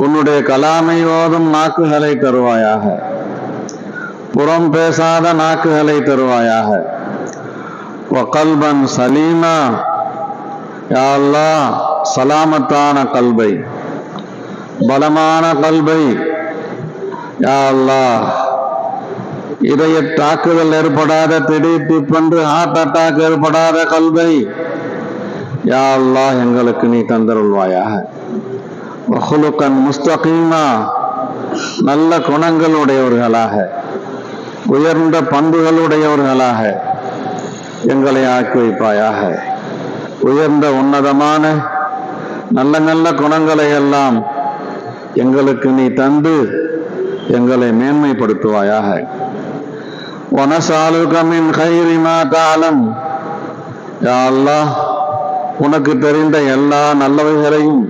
உன்னுடைய கலாமை ஓதும் நாக்குகளை தருவாயாக. புறம் பேசாத நாக்குகளை தருவாயாக. வகல்பன் சலீமா, யா அல்லாஹ் சலாமத்தான கல்பை, பலமான கல்பை, யா அல்லாஹ் இதய தாக்குதல் ஏற்படாத, திடீர் திப்பென்று ஹார்ட் அட்டாக் ஏற்படாத கல்பை யா அல்லாஹ் எங்களுக்கு நீ தந்தருள்வாயாக. வஹுலுகன் முஸ்தகீமா, நல்ல குணங்களுடையவர்களாக, உயர்ந்த பண்புகளுடையவர்களாக எங்களை ஆக்கி வைப்பாயாக. உயர்ந்த உன்னதமான நல்ல நல்ல குணங்களை எல்லாம் எங்களுக்கு நீ தந்து எங்களை மேன்மைப்படுத்துவாயாக. வனசாலுக மின் கைரி மா தஅலம், யா அல்லாஹ் உனக்கு தெரிந்த எல்லா நல்லவைகளையும்